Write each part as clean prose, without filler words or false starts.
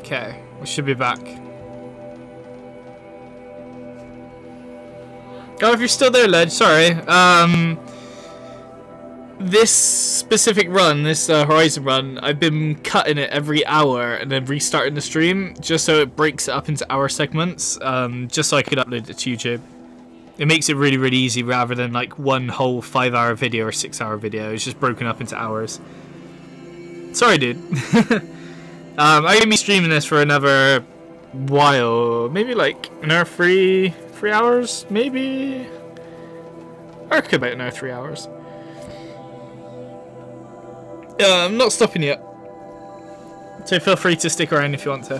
Okay, we should be back. Oh, if you're still there, Ledge, sorry. This specific run, this Horizon run, I've been cutting it every hour and then restarting the stream just so it breaks it up into hour segments, just so I could upload it to YouTube. It makes it really, really easy rather than like one whole 5-hour video or 6-hour video. It's just broken up into hours. Sorry, dude. I'm going to be streaming this for another while. Maybe like another 3 hours? Maybe? I reckon about another 3 hours. I'm not stopping yet. So feel free to stick around if you want to.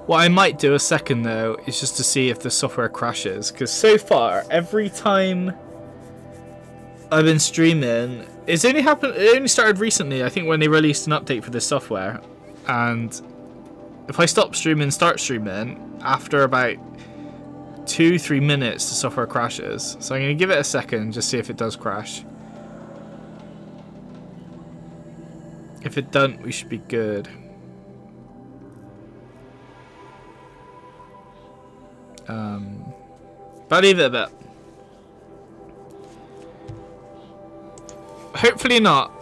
What I might do a second though is just to see if the software crashes, because so far every time I've been streaming, it only started recently, I think, when they released an update for this software, and if I stop streaming, start streaming, after about 2-3 minutes the software crashes. So I'm going to give it a second, just see if it does crash. If it doesn't, we should be good. But I'll leave it a bit. Hopefully not.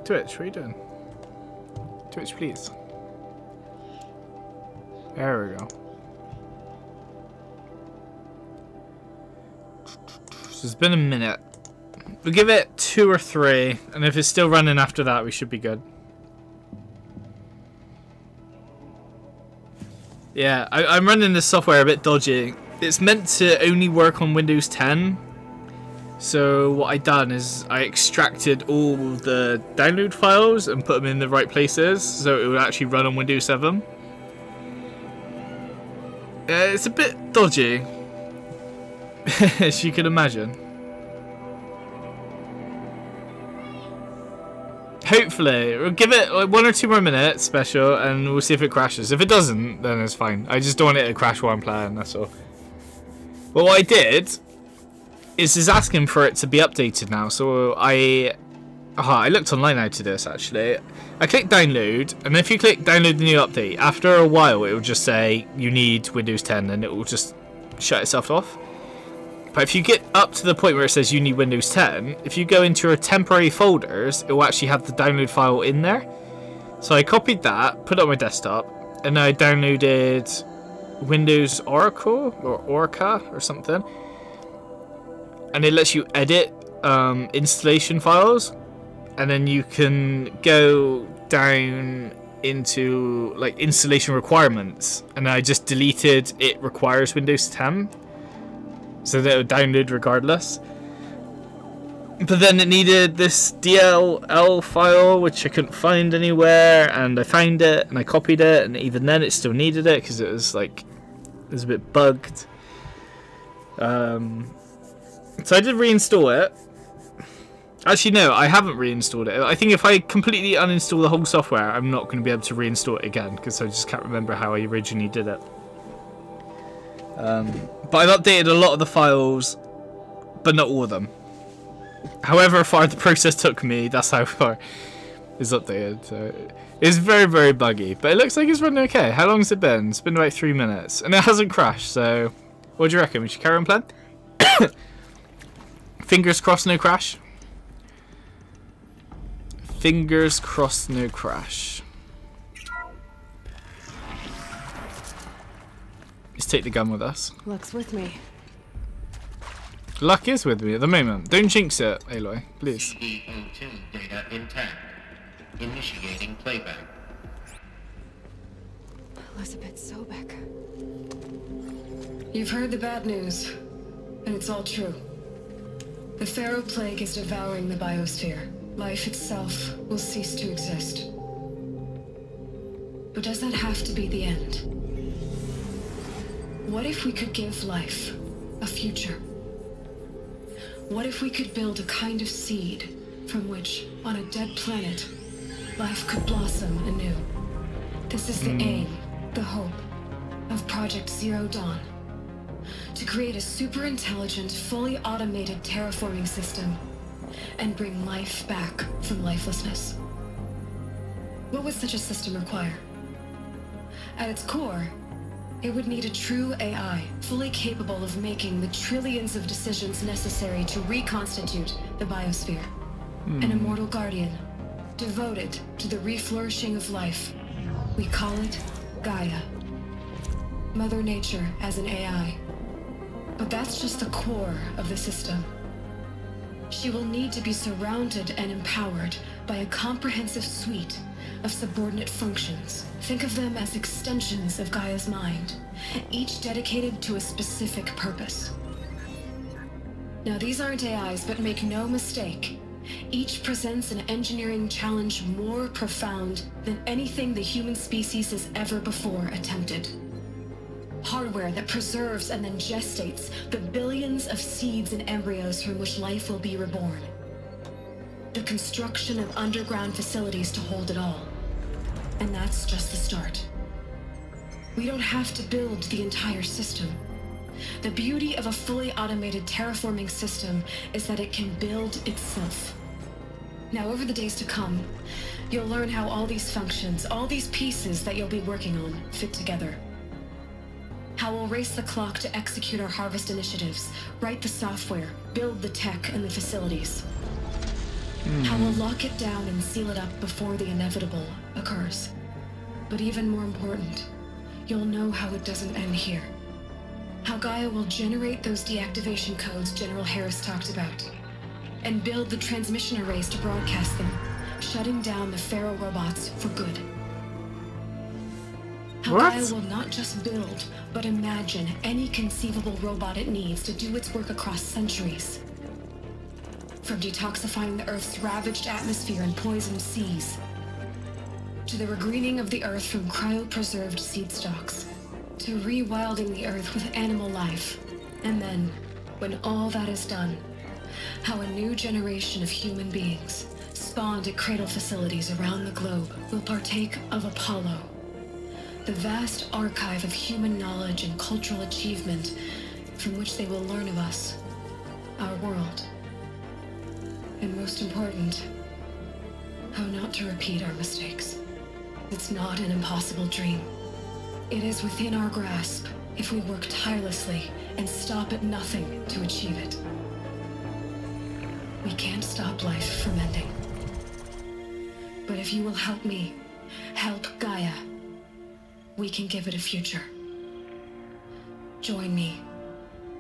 Twitch, what are you doing? Twitch, please. There we go. So it's been a minute. We'll give it 2 or 3, and if it's still running after that, we should be good. Yeah, I'm running this software a bit dodgy. It's meant to only work on Windows 10. So what I done is I extracted all the download files and put them in the right places, so it would actually run on Windows 7. It's a bit dodgy, as you can imagine. Hopefully, we'll give it like 1 or 2 more minutes special and we'll see if it crashes. If it doesn't, then it's fine. I just don't want it to crash while I'm playing, that's all. But what I did is asking for it to be updated now. So I looked online how to do this actually. I click download, and if you click download the new update, after a while it will just say you need Windows 10 and it will just shut itself off. But if you get up to the point where it says you need Windows 10, if you go into your temporary folders, it will actually have the download file in there. So I copied that, put it on my desktop, and I downloaded Windows Oracle or Orca or something. And it lets you edit installation files, and then you can go down into like installation requirements, and I just deleted it requires Windows 10. So that it would download regardless. But then it needed this DLL file, which I couldn't find anywhere, and I found it and I copied it, and even then it still needed it because it was like it was a bit bugged. So I did reinstall it. Actually, no, I haven't reinstalled it. I think if I completely uninstall the whole software, I'm not going to be able to reinstall it again because I just can't remember how I originally did it. But I've updated a lot of the files, but not all of them. However far the process took me, that's how far it's updated. So it's very, very buggy, but it looks like it's running okay. How long has it been? It's been about 3 minutes, and it hasn't crashed. So, what do you reckon? We should carry on playing? Fingers crossed, no crash. Fingers crossed, no crash. Let's take the gun with us. Luck's with me. Luck is with me at the moment. Don't jinx it, Aloy, please. CEO2 data intact. Initiating playback. Elizabeth Sobek. You've heard the bad news, and it's all true. The Pharaoh Plague is devouring the biosphere. Life itself will cease to exist. But does that have to be the end? What if we could give life a future? What if we could build a kind of seed from which, on a dead planet, life could blossom anew? This is the aim, the hope, of Project Zero Dawn. to create a super intelligent, fully automated terraforming system and bring life back from lifelessness. What would such a system require? At its core, it would need a true AI, fully capable of making the trillions of decisions necessary to reconstitute the biosphere. An immortal guardian, devoted to the reflourishing of life. We call it Gaia. Mother Nature as an AI. But that's just the core of the system. She will need to be surrounded and empowered by a comprehensive suite of subordinate functions. Think of them as extensions of Gaia's mind, each dedicated to a specific purpose. Now, these aren't AIs, but make no mistake, each presents an engineering challenge more profound than anything the human species has ever before attempted. Hardware that preserves and then gestates the billions of seeds and embryos from which life will be reborn. The construction of underground facilities to hold it all. And that's just the start. We don't have to build the entire system. The beauty of a fully automated terraforming system is that it can build itself. Now, over the days to come, you'll learn how all these functions, all these pieces that you'll be working on, fit together. How we'll race the clock to execute our harvest initiatives, write the software, build the tech and the facilities. How we'll lock it down and seal it up before the inevitable occurs. But even more important, you'll know how it doesn't end here. How Gaia will generate those deactivation codes General Harris talked about, and build the transmission arrays to broadcast them, shutting down the Pharaoh robots for good. How Gaia will not just build, but imagine any conceivable robot it needs to do its work across centuries. From detoxifying the Earth's ravaged atmosphere and poisoned seas, to the regreening of the Earth from cryopreserved seed stalks, to rewilding the Earth with animal life. And then, when all that is done, how a new generation of human beings, spawned at cradle facilities around the globe, will partake of Apollo, the vast archive of human knowledge and cultural achievement from which they will learn of us, our world. And most important, how not to repeat our mistakes. It's not an impossible dream. It is within our grasp if we work tirelessly and stop at nothing to achieve it. We can't stop life from ending. But if you will help me, help Gaia, we can give it a future. Join me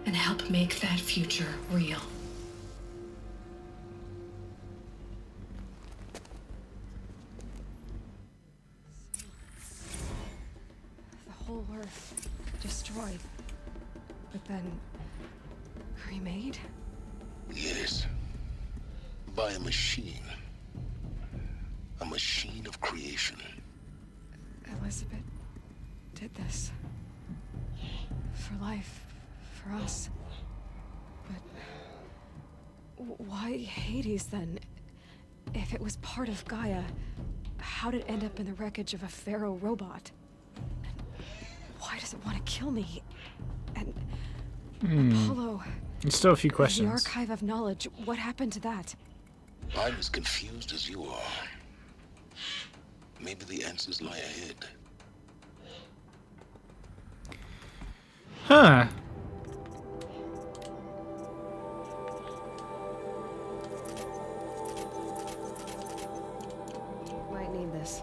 and help make that future real. The whole Earth destroyed, but then remade? Yes. By a machine. A machine of creation. Elizabeth did this. For life. For us. But why Hades then? If it was part of Gaia, how did it end up in the wreckage of a Pharaoh robot? And why does it want to kill me? And Apollo... There's still a few questions. The archive of knowledge, what happened to that? I'm as confused as you are. Maybe the answers lie ahead. Huh. Might need this.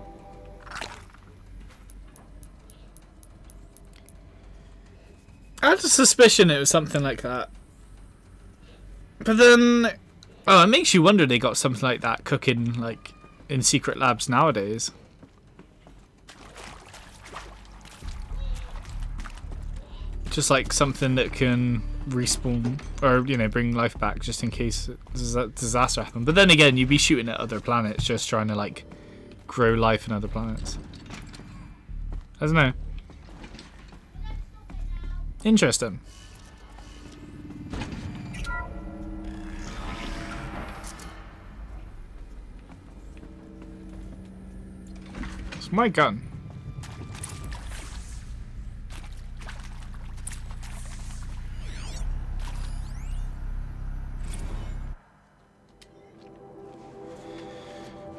I had a suspicion it was something like that. But then... Oh, it makes you wonder they got something like that cooking, like, in secret labs nowadays. Just like something that can respawn, or, you know, bring life back just in case disaster happens. But then again, you'd be shooting at other planets just trying to, like, grow life in other planets. I don't know. Interesting. It's my gun.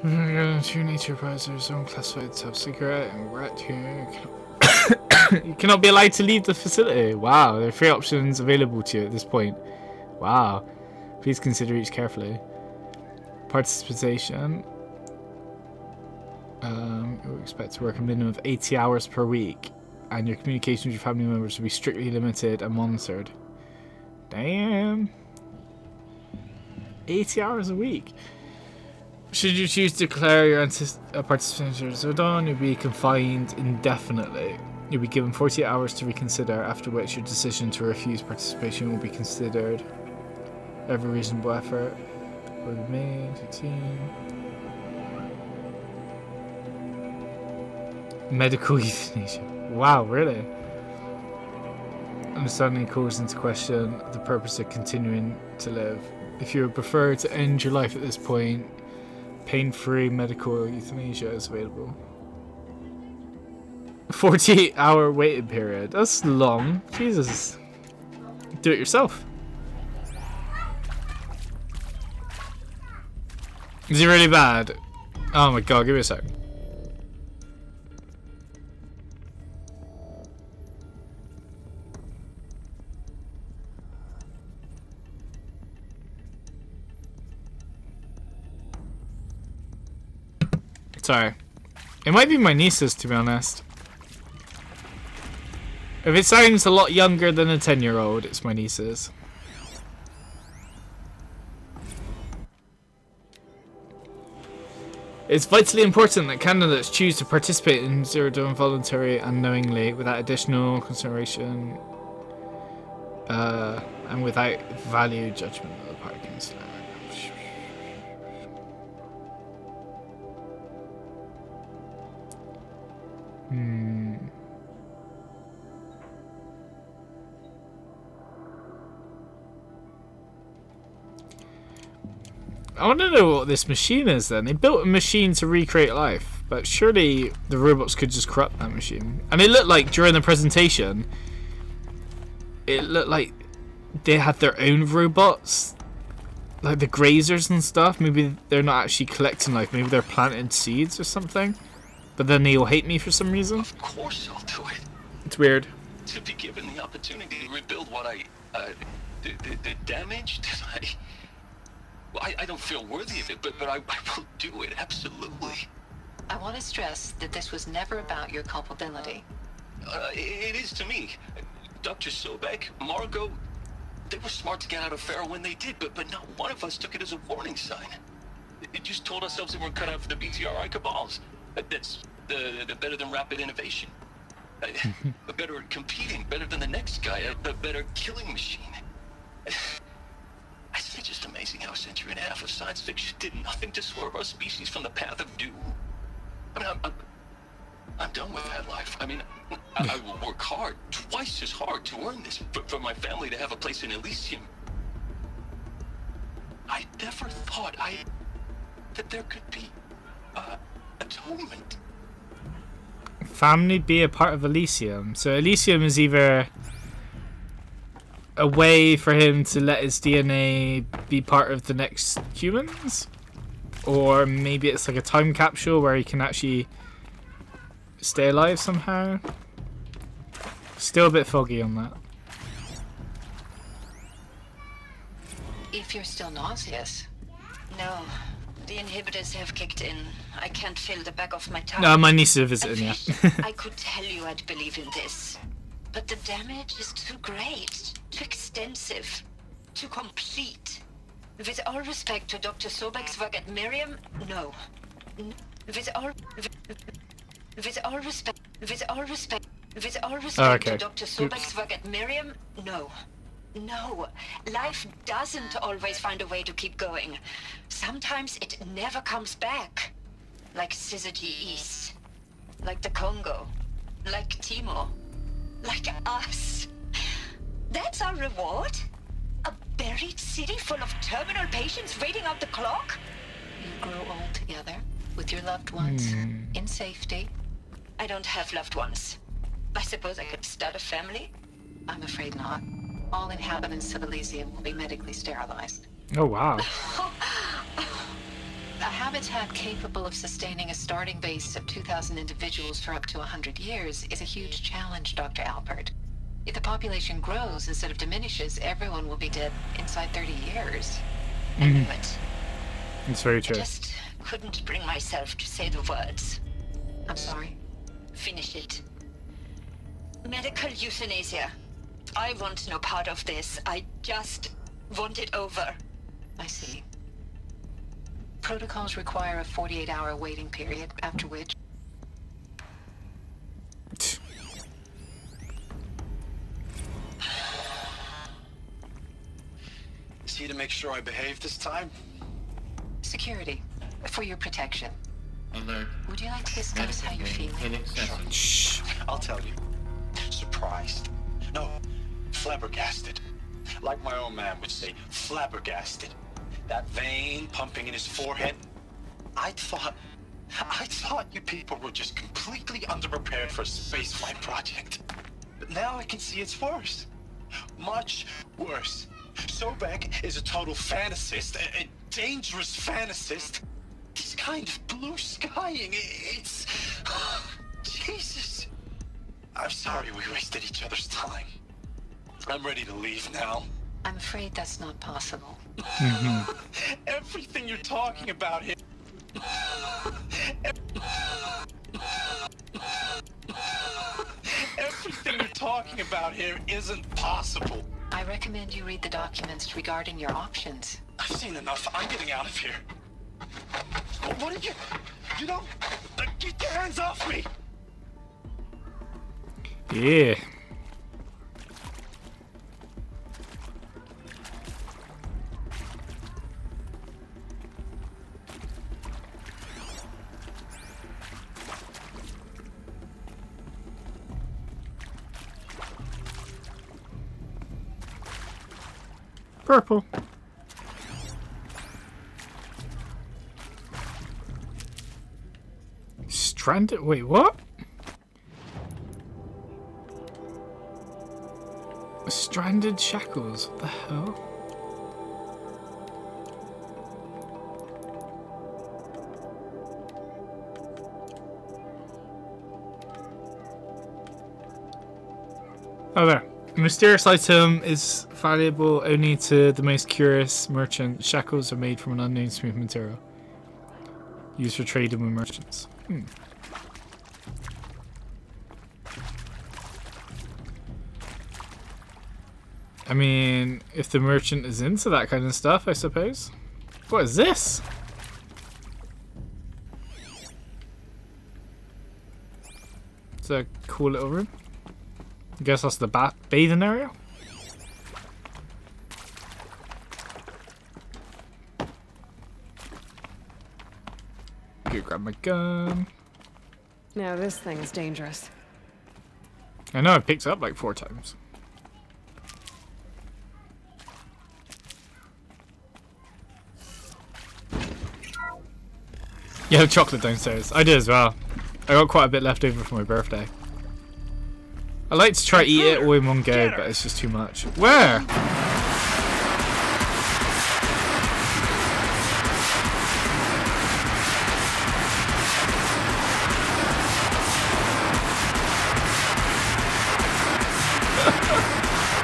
Two nature advisors, unclassified top secret, and rat here. You cannot be allowed to leave the facility. Wow, there are 3 options available to you at this point. Wow. Please consider each carefully. Participation. You expect to work a minimum of 80 hours per week, and your communication with your family members will be strictly limited and monitored. Damn. 80 hours a week. Should you choose to declare your participation as done, you'll be confined indefinitely. You'll be given 48 hours to reconsider, after which your decision to refuse participation will be considered. Every reasonable effort will be made to team. Medical euthanasia. Wow, really? Understanding calls into question the purpose of continuing to live. If you would prefer to end your life at this point, pain-free medical euthanasia is available. 48-hour waiting period. That's long. Jesus. Do it yourself. Is it really bad? Oh my god, give me a sec. Sorry. It might be my nieces, to be honest. If it sounds a lot younger than a 10-year-old, it's my nieces. It's vitally important that candidates choose to participate in Zero-Dawn voluntarily and knowingly, without additional consideration, and without value judgment of the party counselor. I want to know what this machine is then. They built a machine to recreate life, but surely the robots could just corrupt that machine. And it looked like during the presentation, it looked like they had their own robots, like the grazers and stuff. Maybe they're not actually collecting life, maybe they're planting seeds or something. But then they will hate me for some reason. Of course I'll do it. It's weird. To be given the opportunity to rebuild what the damage that I don't feel worthy of it, but I will do it, absolutely. I want to stress that this was never about your culpability. It is to me. Dr. Sobek, Margot, they were smart to get out of Pharaoh when they did, but not one of us took it as a warning sign. It just told ourselves that we're cut out for the BTRI cabals. That's the better than rapid innovation. Better at competing, better than the next guy, a better killing machine. It's just amazing how a century and a half of science fiction did nothing to swerve our species from the path of doom. I mean, I'm done with that life. I mean, I will work hard, twice as hard, to earn this, for my family to have a place in Elysium. I never thought that there could be atonement. Family be a part of Elysium. So Elysium is either a way for him to let his DNA be part of the next humans, or maybe it's like a time capsule where he can actually stay alive somehow. Still a bit foggy on that. If you're still nauseous. No, the inhibitors have kicked in. I can't feel the back of my tongue. No, my niece is visiting, I yeah. wish I could tell you I'd believe in this, but the damage is too great, too extensive, too complete. With all respect to Dr. Sobek's work at Miriam, no. With all respect okay. to Dr. Sobek's work at Miriam, no. No, life doesn't always find a way to keep going. Sometimes it never comes back. Like Syzygy East. Like the Congo. Like Timor. Like us. That's our reward? A buried city full of terminal patients waiting out the clock? You grow old together, with your loved ones, in safety. I don't have loved ones. I suppose I could start a family? I'm afraid not. All inhabitants of Elysium will be medically sterilized. Oh wow. How habitat capable of sustaining a starting base of 2,000 individuals for up to 100 years is a huge challenge, Dr. Alpert. If the population grows instead of diminishes, everyone will be dead inside 30 years. I knew it. It's very I true. just couldn't bring myself to say the words. I'm sorry. Finish it. Medical euthanasia. I want no part of this. I just want it over. I see. Protocols require a 48-hour waiting period, after which... See to make sure I behave this time? Security. For your protection. Alert. Would you like to discuss how you're feeling? Inaccessible. Shh. I'll tell you. Surprised. No, flabbergasted. Like my old man would say, flabbergasted. That vein pumping in his forehead. I thought you people were just completely underprepared for a spaceflight project. But now I can see it's worse. Much worse. Sobek is a total fantasist, a dangerous fantasist. He's kind of blue skying. It's... Jesus. I'm sorry we wasted each other's time. I'm ready to leave now. I'm afraid that's not possible. Everything you're talking about here... Everything you're talking about here isn't possible. I recommend you read the documents regarding your options. I've seen enough. I'm getting out of here. What did you... You don't... Get your hands off me! Yeah. Purple. Stranded? Wait, what? Stranded shackles? What the hell? Oh, there. A mysterious item is valuable only to the most curious merchant. Shackles are made from an unknown smooth material. Used for trading with merchants. I mean, if the merchant is into that kind of stuff, I suppose. What is this? It's a cool little room. I guess that's the bathing area. Go grab my gun. Now this thing's dangerous. I know I picked it up like 4 times. Yeah, the chocolate downstairs. I did as well. I got quite a bit left over for my birthday. I like to try eat it all in one go, but it's just too much. Where?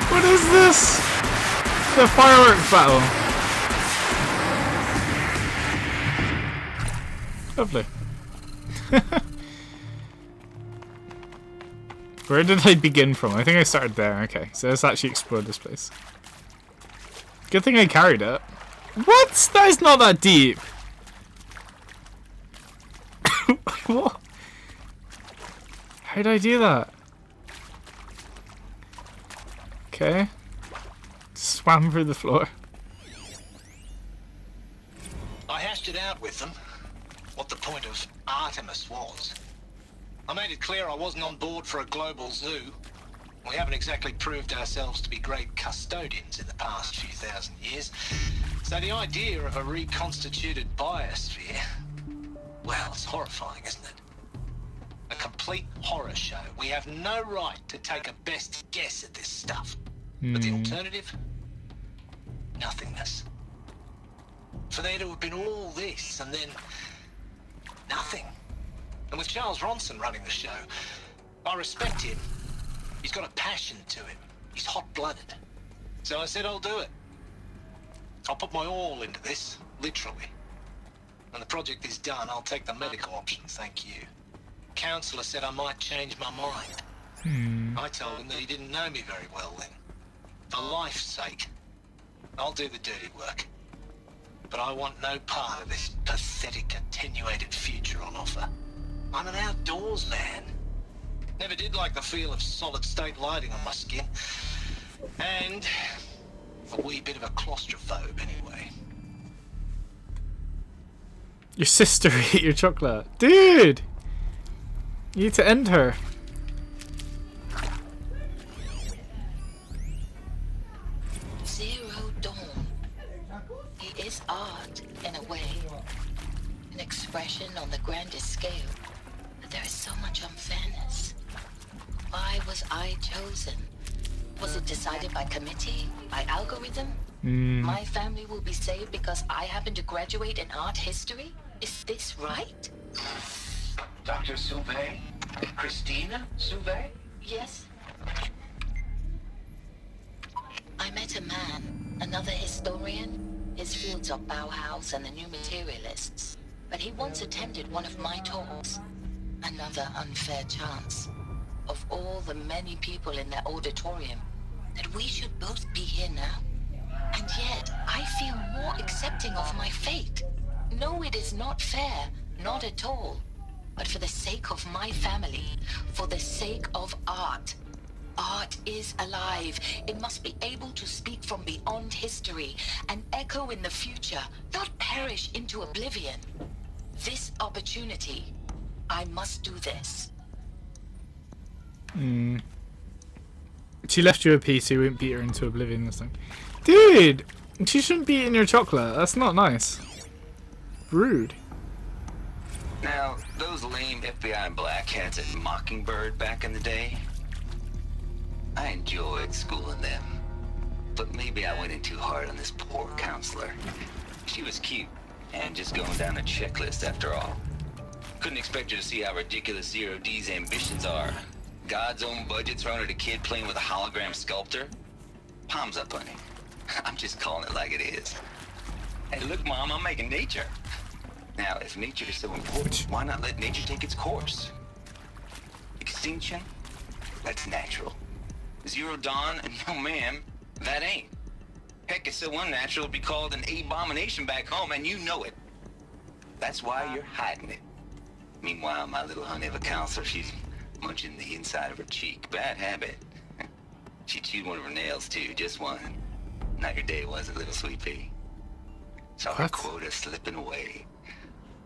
What is this? The fireworks battle. Lovely. Where did I begin from? I think I started there. Okay, so let's actually explore this place. Good thing I carried it. What? That is not that deep. What? How did I do that? Okay. Swam through the floor. I hashed it out with them. What the point of Artemis was. I made it clear I wasn't on board for a global zoo. We haven't exactly proved ourselves to be great custodians in the past few thousand years. So the idea of a reconstituted biosphere, well, it's horrifying, isn't it? A complete horror show. We have no right to take a best guess at this stuff. But the alternative? Nothingness. For there to have been all this and then nothing. And with Charles Ronson running the show, I respect him. He's got a passion to him. He's hot-blooded. So I said I'll do it. I'll put my all into this, literally. When the project is done, I'll take the medical option, thank you. Counselor said I might change my mind. I told him that he didn't know me very well then. For life's sake, I'll do the dirty work. But I want no part of this pathetic, attenuated future on offer. I'm an outdoors man. Never did like the feel of solid-state lighting on my skin. And a wee bit of a claustrophobe, anyway. Your sister ate your chocolate. Dude! You need to end her. Zero Dawn. It is art, in a way. An expression on the grandest scale. But there is so much unfairness. Why was I chosen? Was it decided by committee? By algorithm? My family will be saved because I happen to graduate in art history? Is this right? Dr. Sauvé? Christina Sauvé? Yes. I met a man, another historian. His fields are Bauhaus and the New Materialists. But he once attended one of my talks. Another unfair chance. Of all the many people in that auditorium, that we should both be here now. And yet, I feel more accepting of my fate. No, it is not fair. Not at all. But for the sake of my family, for the sake of art. Art is alive. It must be able to speak from beyond history and echo in the future, not perish into oblivion. This opportunity, I must do this. She left you a piece so you wouldn't beat her into oblivion this thing. Dude! She shouldn't be eating your chocolate. That's not nice. Rude. Now, those lame FBI black hats at Mockingbird back in the day, I enjoyed schooling them. But maybe I went in too hard on this poor counselor. She was cute, and just going down a checklist after all. Couldn't expect her to see how ridiculous Zero D's ambitions are. God's own budget thrown at a kid playing with a hologram sculptor? Palms up, honey. I'm just calling it like it is. Hey, look, Mom, I'm making nature. Now, if nature is so important, why not let nature take its course? Extinction? That's natural. Zero Dawn? No, ma'am, that ain't. Heck, it's so unnatural it'd be called an abomination back home, and you know it. That's why you're hiding it. Meanwhile, my little honey of a counselor, she's munching the inside of her cheek. Bad habit. She chewed one of her nails, too, just one. Not your day, was it, little sweet pea? Saw her quota slipping away.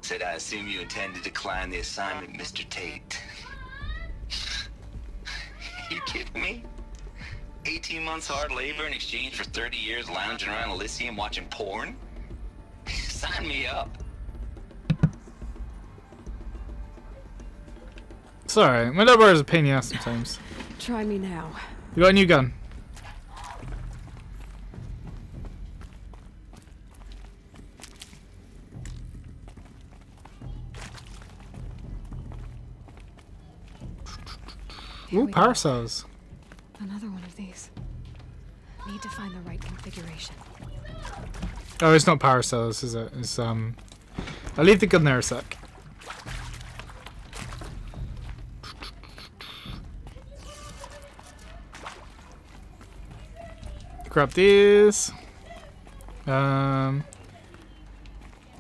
Said, I assume you intend to decline the assignment, Mr. Tate. You kidding me? 18 months hard labor in exchange for 30 years lounging around Elysium watching porn? Sign me up. It's alright. My little brother's a pain in the ass sometimes. Try me now. You got a new gun. Ooh, power cells. Another one of these. Need to find the right configuration. Oh, it's not power cells, is it? It's I'll leave the gun there a sec. Grab these. So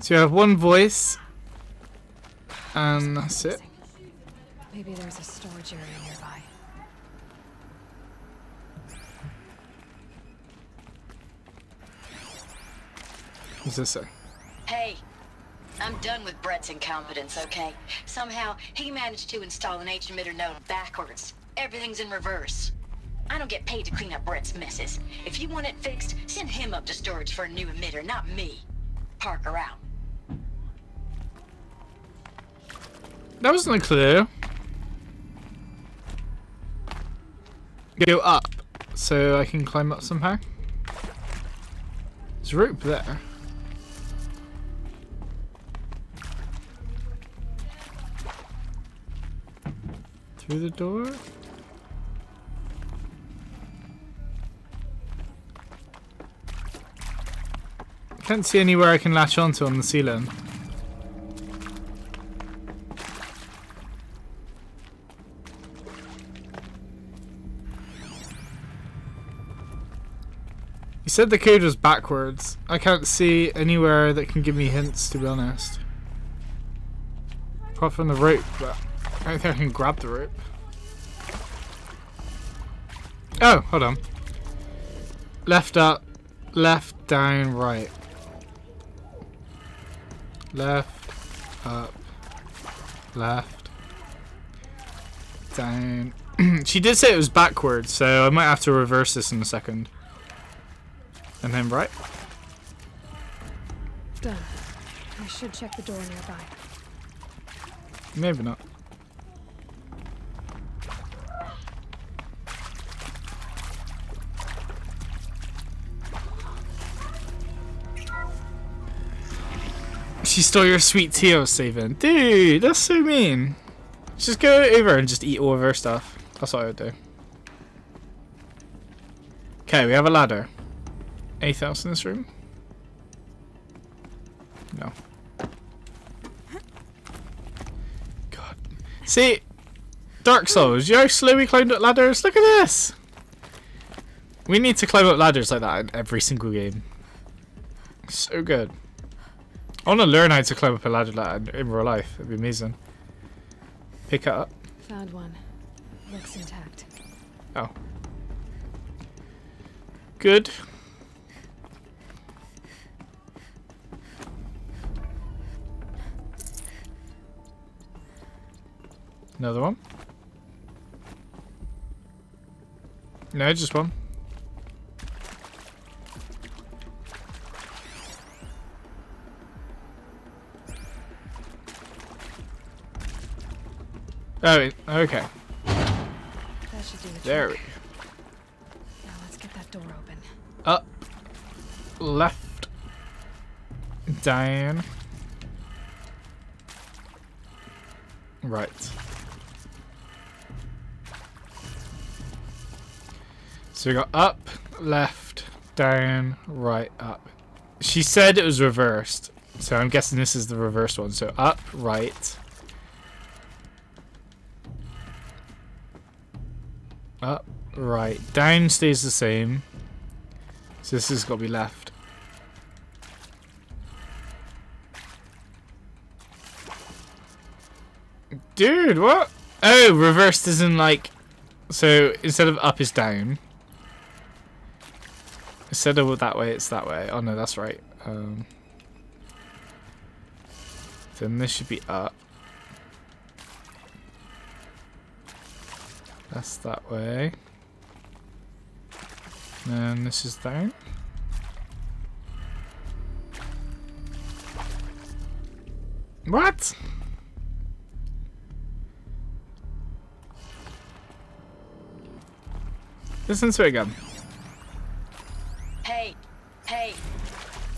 you have one voice, and that's it. Maybe there's a storage area nearby. What's this say? Hey, I'm done with Brett's incompetence, okay? Somehow, he managed to install an H-emitter node backwards. Everything's in reverse. I don't get paid to clean up Brett's messes. If you want it fixed, send him up to storage for a new emitter, not me. Parker out. That wasn't a clue. Go up, so I can climb up somehow. There's a rope there. Through the door? I can't see anywhere I can latch onto on the ceiling. You said the code was backwards. I can't see anywhere that can give me hints, to be honest. Apart from the rope, but I don't think I can grab the rope. Oh, hold on. Left up, left down, right. Left, up, left, down. She did say it was backwards, so I might have to reverse this in a second. And then right. Done. I should check the door nearby. Maybe not. She stole your sweet tea I was saving. Dude, that's so mean. Just go over and just eat all of her stuff. That's what I would do. Okay, we have a ladder. Anything else in this room? No. God. See, Dark Souls, you know how slow we climbed up ladders? Look at this! We need to climb up ladders like that in every single game. So good. I want to learn how to climb up a ladder like that in real life. It'd be amazing. Pick it up. Found one. Looks intact. Oh. Good. Another one? No, just one. Oh, okay. That should do the There we trick. go. Now let's get that door open. Up, left, down, right. So we got up, left, down, right, up. She said it was reversed, so I'm guessing this is the reversed one. So up, right. Up, right. Down stays the same. So this has got to be left. Dude, what? Oh, reversed isn't like... So instead of up is down. Instead of that way, it's that way. Oh no, that's right. Then this should be up. That's that way. And this is down. What? Listen to it again. Hey.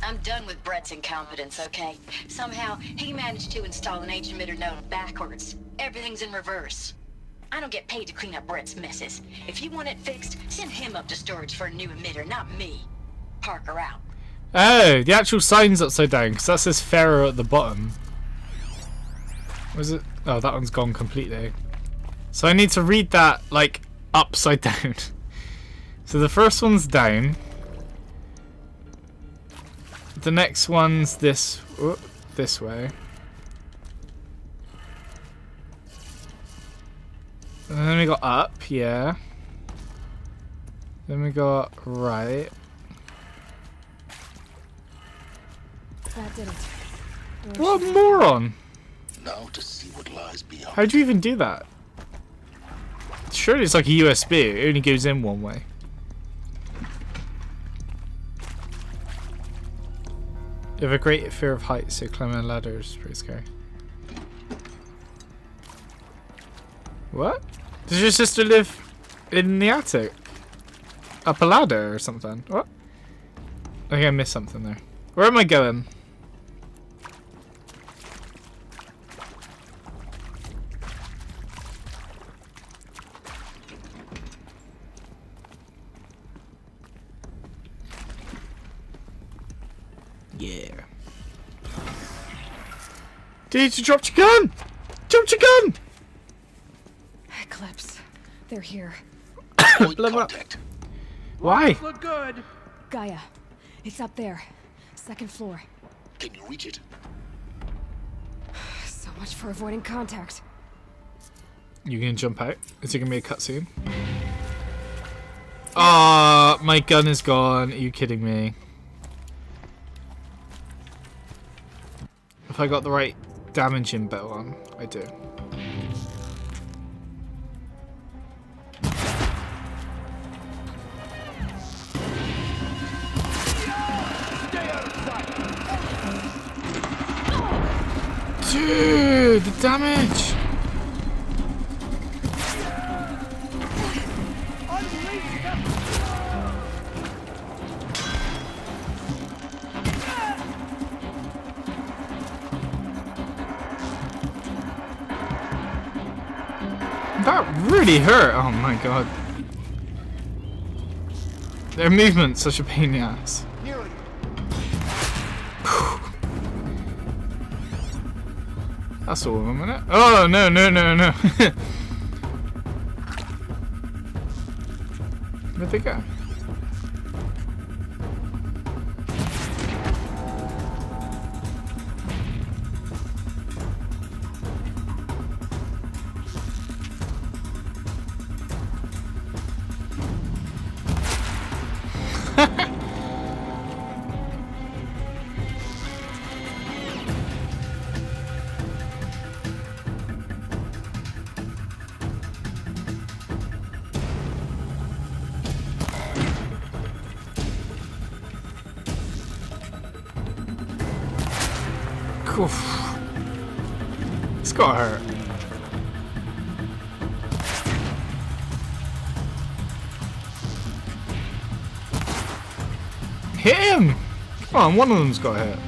I'm done with Brett's incompetence, okay? Somehow, he managed to install an H-emitter node backwards. Everything's in reverse. I don't get paid to clean up Brett's messes. If you want it fixed, send him up to storage for a new emitter, not me. Parker out. Oh, the actual sign's upside down, because that says Pharaoh at the bottom. Was it? Oh, that one's gone completely. So I need to read that, like, upside down. So the first one's down. The next one's this way. And then we got up, yeah. Then we got right. That did it. What a moron! Now to see what lies beyond. How'd you even do that? Surely it's like a USB, it only goes in one way. You have a great fear of heights, so climbing a ladder is pretty scary. What? Does your sister live in the attic? Up a ladder or something? What? I think I missed something there. Where am I going? Dude, you dropped your gun! Dropped your gun! Eclipse. They're here. Contact. Why? Look good. Gaia. It's up there. 2nd floor. Can you reach it? So much for avoiding contact. You gonna jump out? Is it gonna be a cutscene? Ah, my gun is gone. Are you kidding me? If I got the right damaging bell on, I do. Dude, the damage! That really hurt! Oh my god. Their movement's such a pain in the ass. That's all of them, isn't it? Oh, no, no, no, no. Where'd they go? Oof. It's gotta hurt. Hit him! Come on, one of them's got hit.